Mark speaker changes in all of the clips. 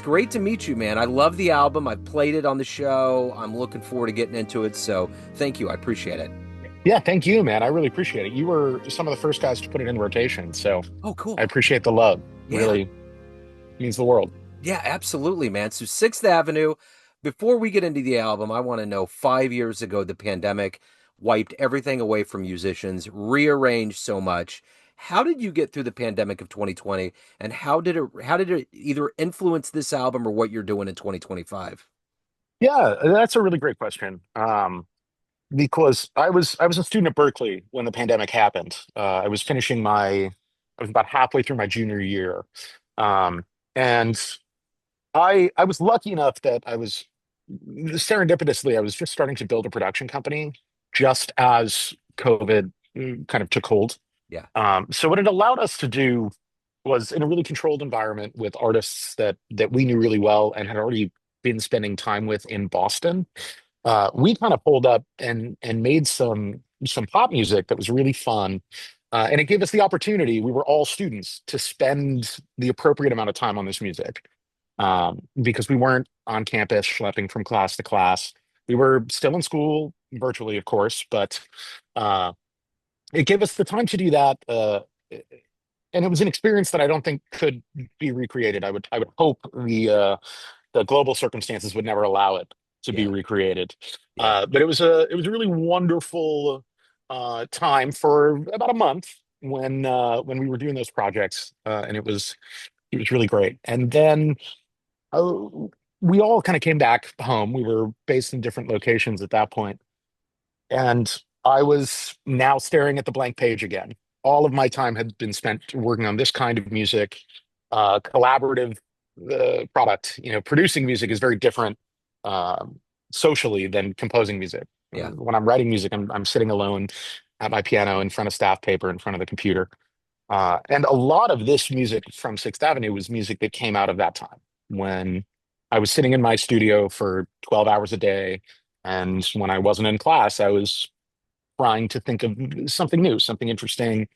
Speaker 1: great to meet you, man. I love the album. I've played it on the show. I'm looking forward to getting into it. So thank you. I appreciate it.
Speaker 2: Yeah, thank you, man. I really appreciate it. You were some of the first guys to put it in rotation, so
Speaker 1: Oh,
Speaker 2: I
Speaker 1: cool.
Speaker 2: appreciate the love.
Speaker 1: Yeah.
Speaker 2: Really means the world.
Speaker 1: Yeah, absolutely, man. So Sixth Avenue, before we get into the album, I want to know 5 years ago, the pandemic wiped everything away from musicians, rearranged so much. How did you get through the pandemic of 2020, and how did it either influence this album or what you're doing in 2025?
Speaker 2: Yeah, that's a really great question. Because I was a student at Berklee when the pandemic happened. I was about halfway through my junior year. Um, and I was lucky enough that I was serendipitously, I was just starting to build a production company just as COVID kind of took hold.
Speaker 1: Yeah.
Speaker 2: So what it allowed us to do was in a really controlled environment with artists that we knew really well and had already been spending time with in Boston. We kind of pulled up and made some pop music that was really fun. And it gave us the opportunity, we were all students, to spend the appropriate amount of time on this music. Because we weren't on campus schlepping from class to class. We were still in school, virtually, of course, but uh, it gave us the time to do that. And it was an experience that I don't think could be recreated. I would hope the global circumstances would never allow it to be
Speaker 1: Yeah.
Speaker 2: recreated.
Speaker 1: Yeah.
Speaker 2: But it was a really wonderful time for about a month when we were doing those projects, and it was really great. And then uh, we all kind of came back home. We were based in different locations at that point, and I was now staring at the blank page again. All of my time had been spent working on this kind of music, collaborative product. Producing music is very different socially than composing music.
Speaker 1: Yeah.
Speaker 2: When I'm writing music, I'm sitting alone at my piano in front of staff paper in front of the computer. And a lot of this music from Sixth Avenue was music that came out of that time when I was sitting in my studio for 12 hours a day. And when I wasn't in class, I was trying to think of something new, something interesting.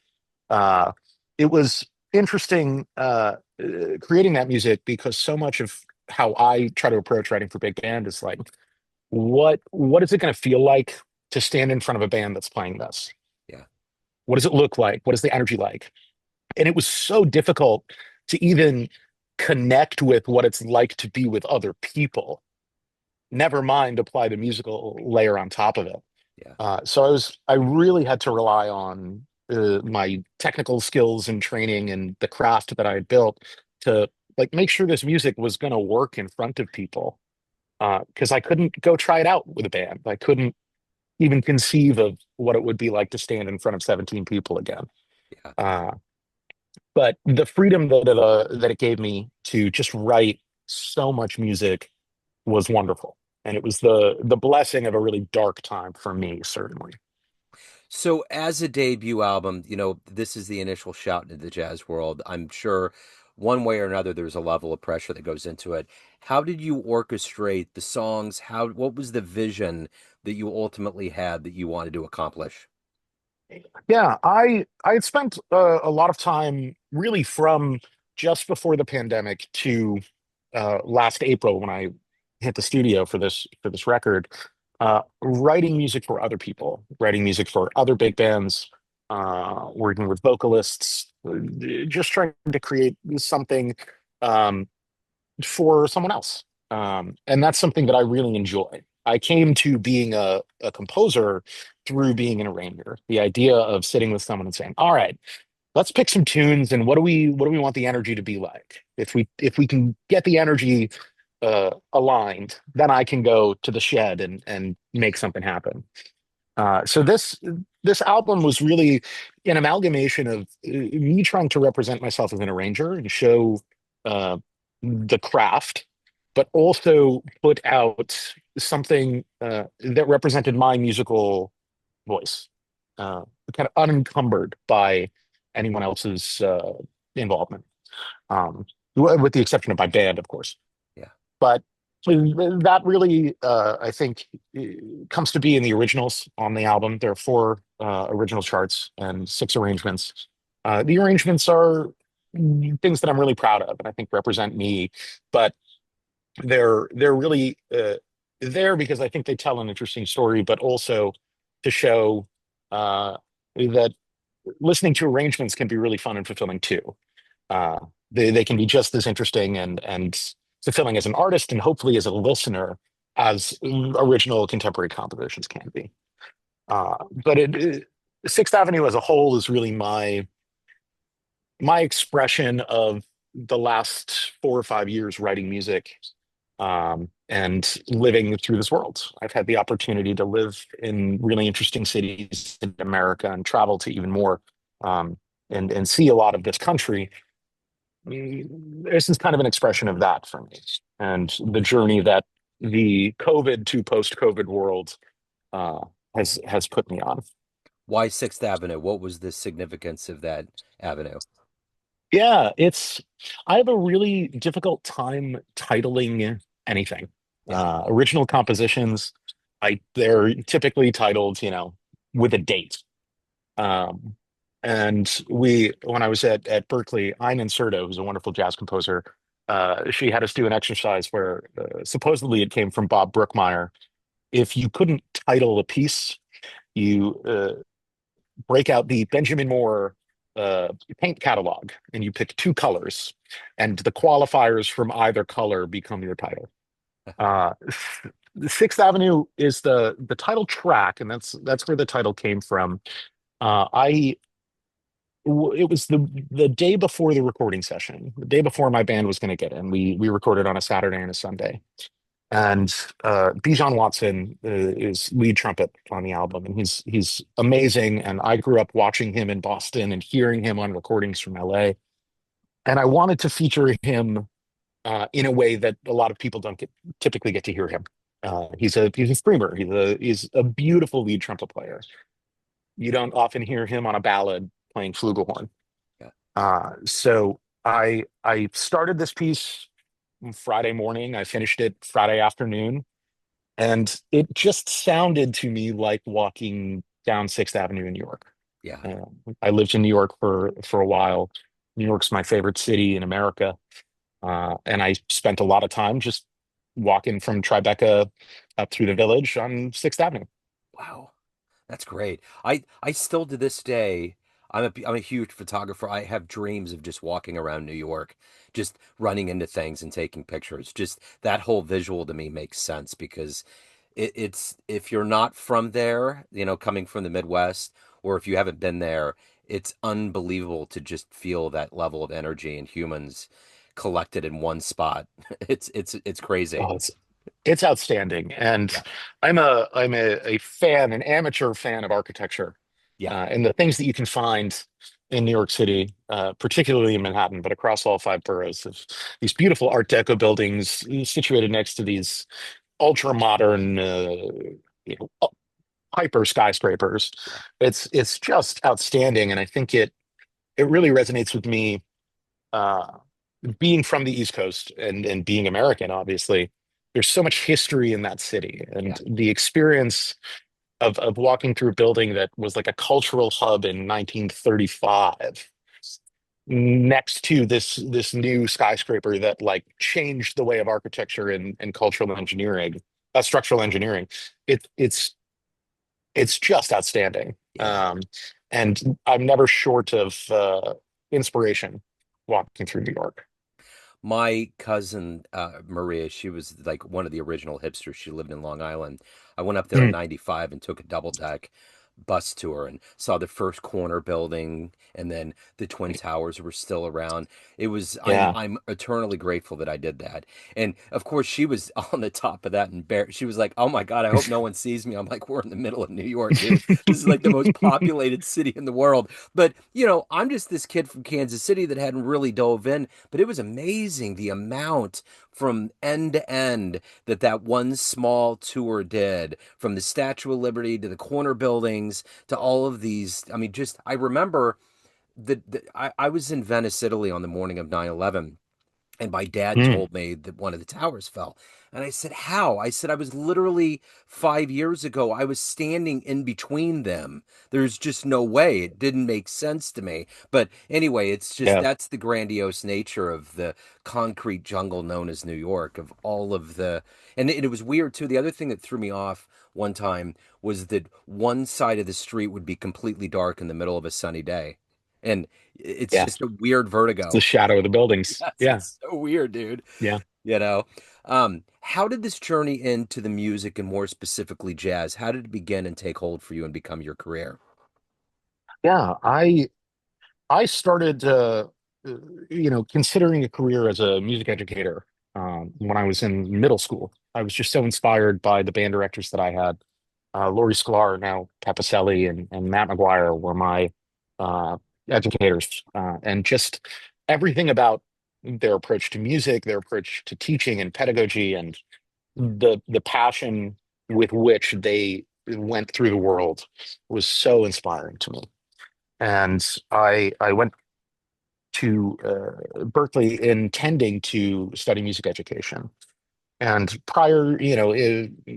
Speaker 2: Uh, it was interesting creating that music because so much of how I try to approach writing for big band is like, what is it going to feel like to stand in front of a band that's playing this?
Speaker 1: Yeah.
Speaker 2: What does it look like? What is the energy like? And it was so difficult to even connect with what it's like to be with other people, never mind apply the musical layer on top of it.
Speaker 1: Yeah.
Speaker 2: I really had to rely on my technical skills and training and the craft that I had built to like make sure this music was going to work in front of people. Because I couldn't go try it out with a band. I couldn't even conceive of what it would be like to stand in front of 17 people again.
Speaker 1: Yeah.
Speaker 2: Uh, but the freedom that it gave me to just write so much music was wonderful, and it was the blessing of a really dark time for me, certainly.
Speaker 1: So, as a debut album, this is the initial shout into the jazz world. I'm sure one way or another there's a level of pressure that goes into it. How did you orchestrate the songs? What was the vision that you ultimately had that you wanted to accomplish?
Speaker 2: Yeah, I had spent a lot of time really from just before the pandemic to last April when I hit the studio for this record, writing music for other people, writing music for other big bands, working with vocalists, just trying to create something um, for someone else. And that's something that I really enjoy. I came to being a composer through being an arranger. The idea of sitting with someone and saying, "All right, let's pick some tunes and what do we want the energy to be like? If we can get the energy aligned, then I can go to the shed and make something happen." So this album was really an amalgamation of me trying to represent myself as an arranger and show uh, the craft, but also put out something that represented my musical voice, uh, kind of unencumbered by anyone else's involvement, with the exception of my band, of course.
Speaker 1: Yeah.
Speaker 2: But that really, I think, comes to be in the originals on the album. There are four original charts and six arrangements. The arrangements are things that I'm really proud of and I think represent me. But they're really there because I think they tell an interesting story, but also to show that listening to arrangements can be really fun and fulfilling too. Uh, they can be just as interesting and fulfilling as an artist and hopefully as a listener as original contemporary compositions can be. But Sixth Avenue as a whole is really my expression of the last 4 or 5 years writing music and living through this world. I've had the opportunity to live in really interesting cities in America and travel to even more um, and see a lot of this country. This is kind of an expression of that for me and the journey that the COVID to post-COVID world uh, has put me on.
Speaker 1: Why Sixth Avenue? What was the significance of that avenue?
Speaker 2: Yeah, I have a really difficult time titling anything.
Speaker 1: Yeah.
Speaker 2: Original compositions, they're typically titled, with a date. Um, and when I was at Berklee, Ayn Serto, who's a wonderful jazz composer, she had us do an exercise where supposedly it came from Bob Brookmeyer. If you couldn't title a piece, you break out the Benjamin Moore paint catalog and you pick two colors, and the qualifiers from either color become your title. Uh, the Sixth Avenue is the title track, and that's where the title came from. I It was the day before the recording session, the day before my band was going to get in. We recorded on a Saturday and a Sunday, and Bijan Watson is lead trumpet on the album, and he's amazing. And I grew up watching him in Boston and hearing him on recordings from LA. And I wanted to feature him in a way that a lot of people don't typically get to hear him. He's a screamer. He's a beautiful lead trumpet player. You don't often hear him on a ballad playing flugelhorn.
Speaker 1: Yeah.
Speaker 2: So I started this piece Friday morning. I finished it Friday afternoon. And it just sounded to me like walking down Sixth Avenue in New York.
Speaker 1: Yeah.
Speaker 2: Uh, I lived in New York for a while. New York's my favorite city in America, and I spent a lot of time just walking from Tribeca up through the village on Sixth Avenue.
Speaker 1: Wow. That's great. I still to this day, I'm a huge photographer. I have dreams of just walking around New York, just running into things and taking pictures. Just that whole visual to me makes sense because it's if you're not from there, coming from the Midwest, or if you haven't been there, it's unbelievable to just feel that level of energy and humans collected in one spot. It's crazy.
Speaker 2: Oh, it's outstanding, and
Speaker 1: Yeah.
Speaker 2: I'm a fan, an amateur fan of architecture,
Speaker 1: Yeah.
Speaker 2: and the things that you can find in New York City, particularly in Manhattan, but across all five boroughs of these beautiful Art Deco buildings situated next to these ultra modern, hyper skyscrapers.
Speaker 1: Yeah.
Speaker 2: It's just outstanding, and I think it really resonates with me. Uh, Being from the East Coast and being American, obviously, there's so much history in that city,
Speaker 1: Yeah.
Speaker 2: and the experience of walking through a building that was like a cultural hub in 1935 next to this new skyscraper that like changed the way of architecture and cultural engineering, structural engineering. It's just outstanding.
Speaker 1: Yeah.
Speaker 2: And I'm never short of inspiration walking through New York.
Speaker 1: My cousin Maria, she was like one of the original hipsters. She lived in Long Island. I went up there in
Speaker 2: Mm,
Speaker 1: '95 and took a double deck bus tour and saw the first corner building, and then the Twin Towers were still around. It was I'm
Speaker 2: yeah.
Speaker 1: I'm eternally grateful that I did that. And of course, she was on the top of that, and she was like, "Oh my God, I hope no one sees me." I'm like, "We're in the middle of New York, dude. This is like the most populated city in the world." But I'm just this kid from Kansas City that hadn't really dove in, but it was amazing the amount from end to end that one small tour did, from the Statue of Liberty to the corner buildings to all of these. I mean, I remember I was in Venice, Italy on the morning of 9/11, And my dad
Speaker 2: Mm,
Speaker 1: told me that one of the towers fell. And I said, "How?" I said, "I was literally 5 years ago, I was standing in between them. There's just no way. It didn't make sense to me." But anyway, it's just
Speaker 2: yeah,
Speaker 1: that's the grandiose nature of the concrete jungle known as New York, of all of the. And it was weird too. The other thing that threw me off one time was that one side of the street would be completely dark in the middle of a sunny day. And it's
Speaker 2: yeah.
Speaker 1: just a weird
Speaker 2: It's the
Speaker 1: vertigo.
Speaker 2: shadow of the buildings.
Speaker 1: Yes,
Speaker 2: Yeah,
Speaker 1: it's so weird, dude.
Speaker 2: yeah,
Speaker 1: You know, how did this journey into the music and more specifically jazz, how did it begin and take hold for you and become your career?
Speaker 2: yeah. I started, considering a career as a music educator when I was in middle school. I was just so inspired by the band directors that I had. Laurie Sklar, now Papicelli, and Matt McGuire were my uh, educators, and just everything about their approach to music, their approach to teaching and pedagogy, and the passion with which they went through the world was so inspiring to me. And I went to Berklee intending to study music education. And prior,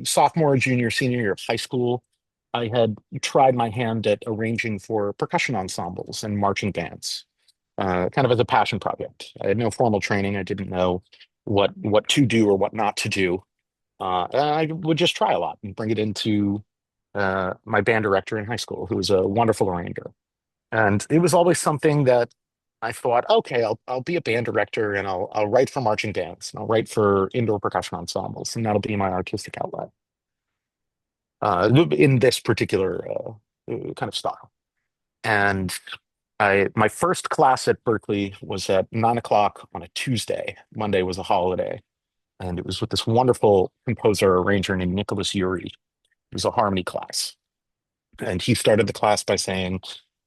Speaker 2: sophomore, junior, senior year of high school, I had tried my hand at arranging for percussion ensembles and marching bands, kind of as a passion project. I had no formal training. I didn't know what to do or what not to do. And I would just try a lot and bring it into my band director in high school, who was a wonderful arranger. And it was always something that I thought, okay, I'll be a band director and I'll write for marching bands and I'll write for indoor percussion ensembles and that'll be my artistic outlet in this particular kind of style. And I my first class at Berklee was at 9 o'clock on a Tuesday. Monday was a holiday, and it was with this wonderful composer arranger named Nicholas Urey. It was a harmony class, and he started the class by saying,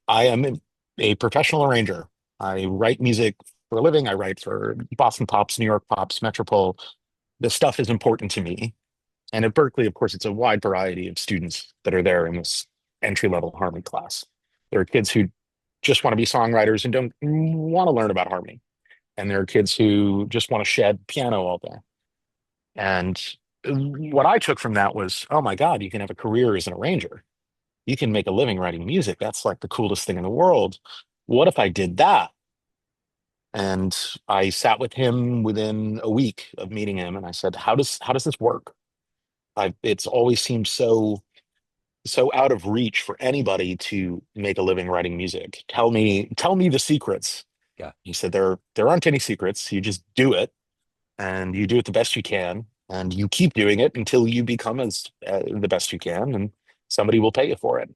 Speaker 2: I am a professional arranger. I write music for a living. I write for Boston Pops, New York Pops, Metropole. This stuff is important to me. And at Berklee, of course, it's a wide variety of students that are there in this entry level harmony class. There are kids who just want to be songwriters and don't want to learn about harmony. And there are kids who just want to shed piano all day. And what I took from that was, oh my God, you can have a career as an arranger. You can make a living writing music. That's like the coolest thing in the world. What if I did that? And I sat with him within a week of meeting him, and I said, "How does this work? It's always seemed so out of reach for anybody to make a living writing music. Tell me the secrets."
Speaker 1: Yeah.
Speaker 2: He said, "There aren't any secrets. You just do it, and you do it the best you can, and you keep doing it until you become as the best you can, and somebody will pay you for it."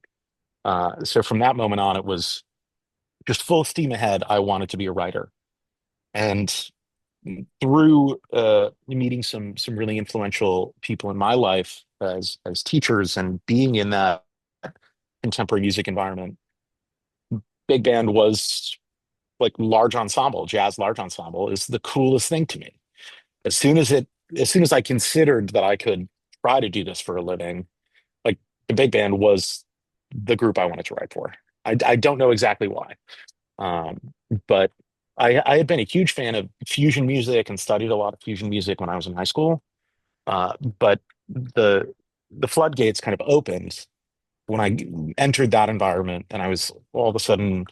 Speaker 2: So from that moment on, it was just full steam ahead. I wanted to be a writer, and through meeting some really influential people in my life as teachers and being in that contemporary music environment, big band was like large ensemble, jazz large ensemble is the coolest thing to me. As soon as it, as soon as I considered that I could try to do this for a living, like the big band was the group I wanted to write for. I don't know exactly why. Um, but I had been a huge fan of fusion music and studied a lot of fusion music when I was in high school. But the the floodgates kind of opened when I entered that environment, and I was all of a sudden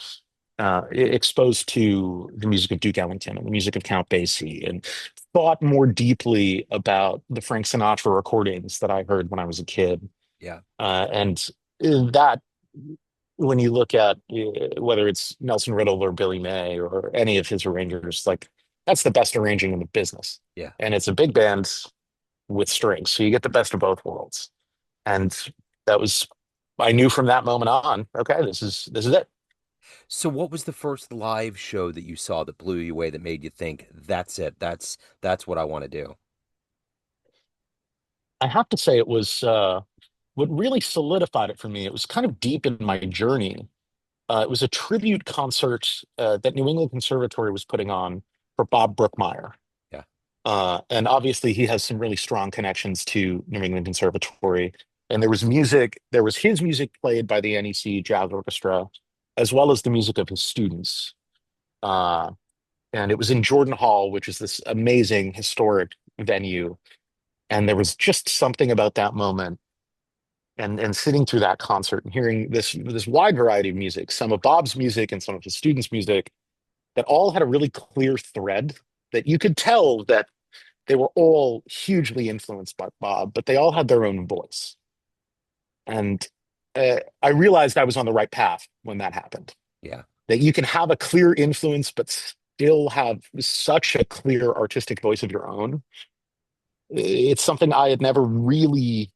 Speaker 2: exposed to the music of Duke Ellington and the music of Count Basie, and thought more deeply about the Frank Sinatra recordings that I heard when I was a kid.
Speaker 1: Yeah.
Speaker 2: And that when you look at whether it's Nelson Riddle or Billy May or any of his arrangers, like that's the best arranging in the business.
Speaker 1: Yeah.
Speaker 2: And it's a big band with strings. So you get the best of both worlds. And that was, I knew from that moment on, okay, this is it.
Speaker 1: So what was the first live show that you saw that blew you away that made you think that's it? That's what I want to do.
Speaker 2: I have to say it was what really solidified it for me. It was kind of deep in my journey. It was a tribute concert that New England Conservatory was putting on for Bob Brookmeyer.
Speaker 1: Yeah.
Speaker 2: And obviously, he has some really strong connections to New England Conservatory. And there was music, there was his music played by the NEC Jazz Orchestra, as well as the music of his students. Uh, and it was in Jordan Hall, which is this amazing historic venue. And there was just something about that moment and sitting through that concert and hearing this wide variety of music, some of Bob's music and some of his students' music, that all had a really clear thread that you could tell that they were all hugely influenced by Bob, but they all had their own voice. And I realized I was on the right path when that happened.
Speaker 1: Yeah.
Speaker 2: That you can have a clear influence, but still have such a clear artistic voice of your own. It's something I had never really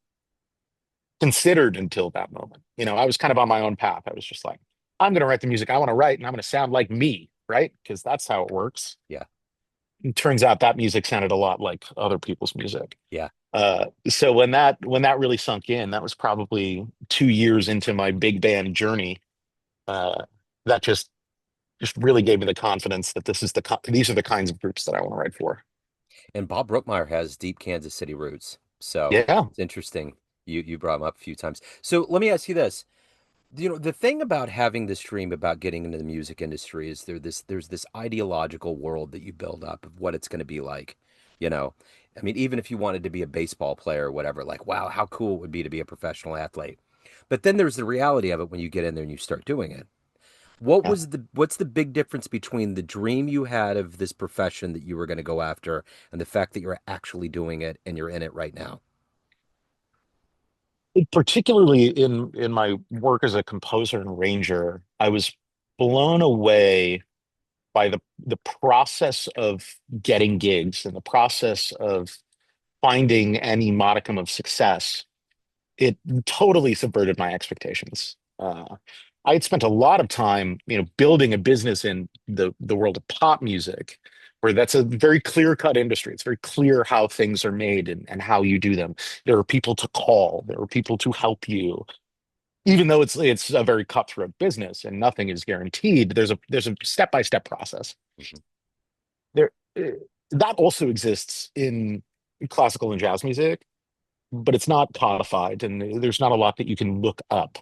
Speaker 2: considered until that moment. I was kind of on my own path. I was just like, I'm going to write the music I want to write, and I'm going to sound like me, right? Because that's how it works.
Speaker 1: Yeah.
Speaker 2: It turns out that music sounded a lot like other people's music.
Speaker 1: Yeah.
Speaker 2: So when that really sunk in, that was probably 2 years into my big band journey. Uh, that just really gave me the confidence that these are the kinds of groups that I want to write for.
Speaker 1: And Bob Brookmeyer has deep Kansas City roots. So
Speaker 2: Yeah,
Speaker 1: it's interesting. You brought him up a few times. So let me ask you this. The thing about having this dream about getting into the music industry is there's this ideological world that you build up of what it's going to be like. You know, I mean, even if you wanted to be a baseball player or whatever, like, wow, how cool it would be to be a professional athlete. But then there's the reality of it when you get in there and you start doing it.
Speaker 2: yeah.
Speaker 1: What's the big difference between the dream you had of this profession that you were going to go after and the fact that you're actually doing it and you're in it right now?
Speaker 2: Particularly in my work as a composer and arranger, I was blown away by the process of getting gigs and the process of finding any modicum of success. It totally subverted my expectations. I had spent a lot of time, building a business in the world of pop music, where that's a very clear-cut industry. It's very clear how things are made and how you do them. There are people to call, there are people to help you. Even though it's a very cutthroat business and nothing is guaranteed, there's a step-by-step process.
Speaker 1: Mhm.
Speaker 2: There, that also exists in classical and jazz music, but it's not codified and there's not a lot that you can look up.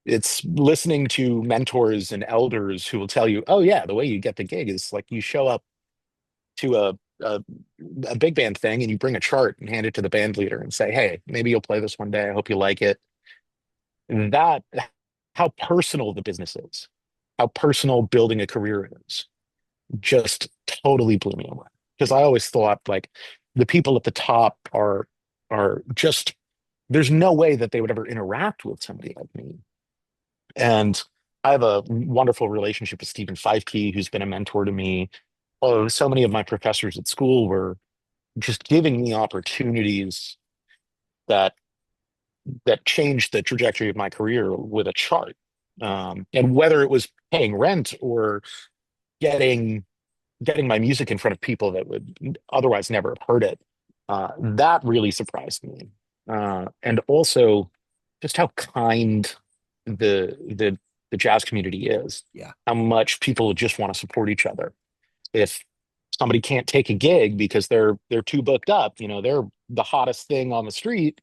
Speaker 2: It's listening to mentors and elders who will tell you, oh yeah, the way you get the gig is like you show up to a, a big band thing and you bring a chart and hand it to the band leader and say, hey, maybe you'll play this one day. I hope you like it. And that, how personal the business is, how personal building a career is, just totally blew me away. Because I always thought like the people at the top are just there's no way that they would ever interact with somebody like me. And I have a wonderful relationship with Stephen Feifke, who's been a mentor to me. Oh, so many of my professors at school were just giving me opportunities that that changed the trajectory of my career with a chart. And whether it was paying rent or getting getting my music in front of people that would otherwise never have heard it, that really surprised me. And also just how kind the jazz community is,
Speaker 1: Yeah.
Speaker 2: how much people just want to support each other. If somebody can't take a gig because they're too booked up, they're the hottest thing on the street.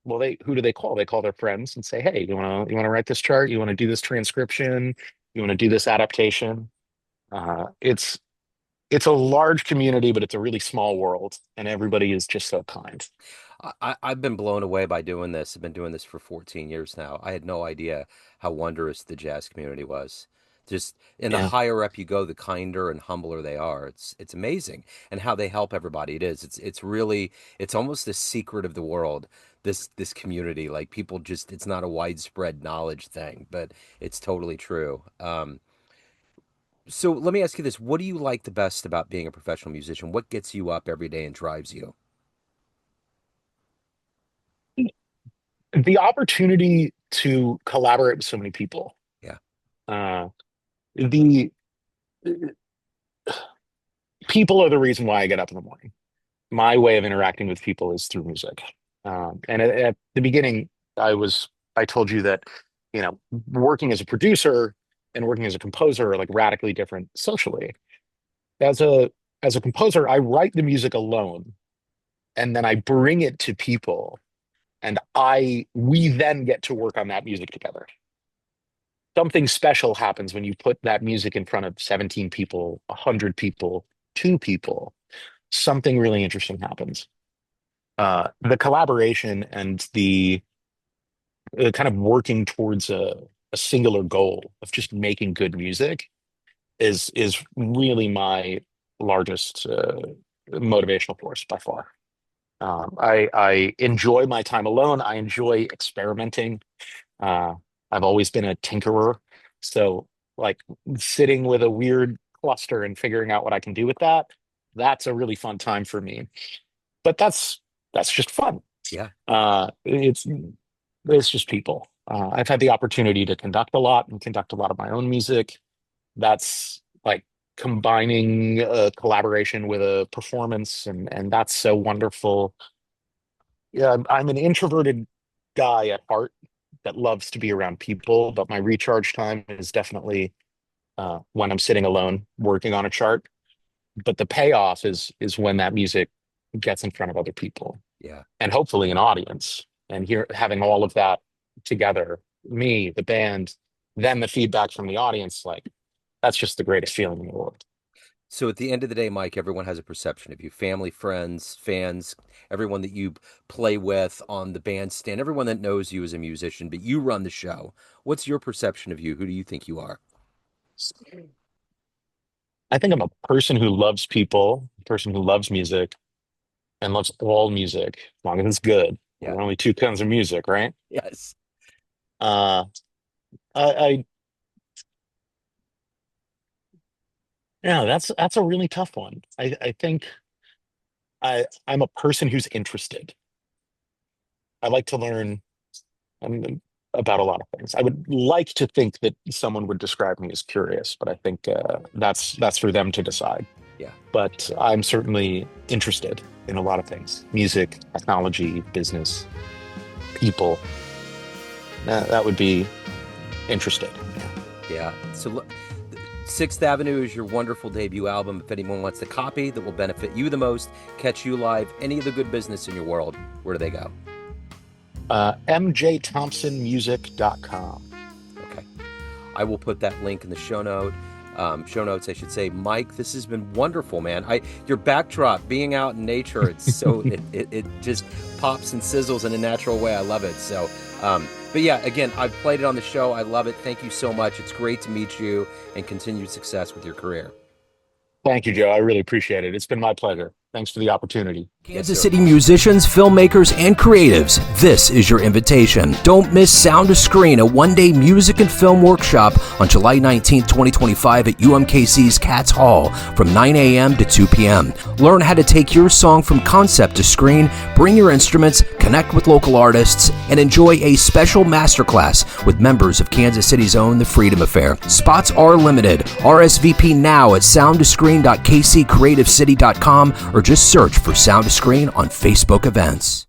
Speaker 2: Well, they who do they call? They call their friends and say, "Hey, you want to write this chart? You want to do this transcription? You want to do this adaptation?" It's a large community, but it's a really small world, and everybody is just so kind.
Speaker 1: I've been blown away by doing this. I've been doing this for 14 years now. I had no idea how wondrous the jazz community was. Just and the
Speaker 2: Yeah.
Speaker 1: higher up you go, the kinder and humbler they are. It's amazing and how they help everybody. It's really it's almost a secret of the world. This community, like people just it's not a widespread knowledge thing, but it's totally true. So let me ask you this: what do you like the best about being a professional musician? What gets you up every day and drives you?
Speaker 2: The opportunity to collaborate with so many people.
Speaker 1: Yeah,
Speaker 2: Uh, the people are the reason why I get up in the morning. My way of interacting with people is through music. And at the beginning, I told you that, working as a producer and working as a composer are like radically different socially. As a as a composer, I write the music alone and then I bring it to people and I we then get to work on that music together. something special happens when you put that music in front of 17 people, 100 people, two people. Something really interesting happens. The collaboration and the kind of working towards a singular goal of just making good music is really my largest motivational force by far. I enjoy my time alone. I enjoy experimenting. Uh, I've always been a tinkerer, so like sitting with a weird cluster and figuring out what I can do with that, that's a really fun time for me. But that's just fun.
Speaker 1: Yeah.
Speaker 2: It's just people. I've had the opportunity to conduct a lot and conduct a lot of my own music. That's like combining a collaboration with a performance, and that's so wonderful. Yeah, I'm an introverted guy at heart that loves to be around people, but my recharge time is definitely when I'm sitting alone working on a chart. But the payoff is when that music gets in front of other people
Speaker 1: Yeah.
Speaker 2: and hopefully an audience. And here, having all of that together, me, the band, then the feedback from the audience, like that's just the greatest feeling in the world.
Speaker 1: So at the end of the day, Mike, everyone has a perception of you. Family, friends, fans, everyone that you play with on the bandstand, everyone that knows you as a musician, but you run the show. What's your perception of you? Who do you think you are?
Speaker 2: I think I'm a person who loves people, a person who loves music and loves all music, as long as it's good. There
Speaker 1: Yeah.
Speaker 2: are only two kinds of music, right?
Speaker 1: Yes.
Speaker 2: Uh, I yeah, that's a really tough one. I think I'm a person who's interested. I like to learn about a lot of things. I would like to think that someone would describe me as curious, but I think that's for them to decide.
Speaker 1: Yeah.
Speaker 2: But I'm certainly interested in a lot of things: music, technology, business, people. That would be interested.
Speaker 1: Yeah. So look, Sixth Avenue is your wonderful debut album. If anyone wants the copy that will benefit you the most, catch you live, any of the good business in your world, where do they go?
Speaker 2: mjthompsonmusic.com.
Speaker 1: Okay. I will put that link in the show notes, I should say. Mike, this has been wonderful, man. Your backdrop, being out in nature, it's so it just pops and sizzles in a natural way. I love it. So, but yeah, again, I've played it on the show. I love it. Thank you so much. It's great to meet you, and continued success with your career.
Speaker 2: Thank you, Joe. I really appreciate it. It's been my pleasure. Thanks for the opportunity.
Speaker 1: Kansas City musicians, filmmakers, and creatives, this is your invitation. Don't miss Sound to Screen, a one-day music and film workshop on July 19th, 2025 at UMKC's Katz Hall from 9 a.m. to 2 p.m. Learn how to take your song from concept to screen, bring your instruments, connect with local artists, and enjoy a special masterclass with members of Kansas City's own The Freedom Affair. Spots are limited. RSVP now at soundtoscreen.kccreativecity.com or just search for Sound to Screen on Facebook events.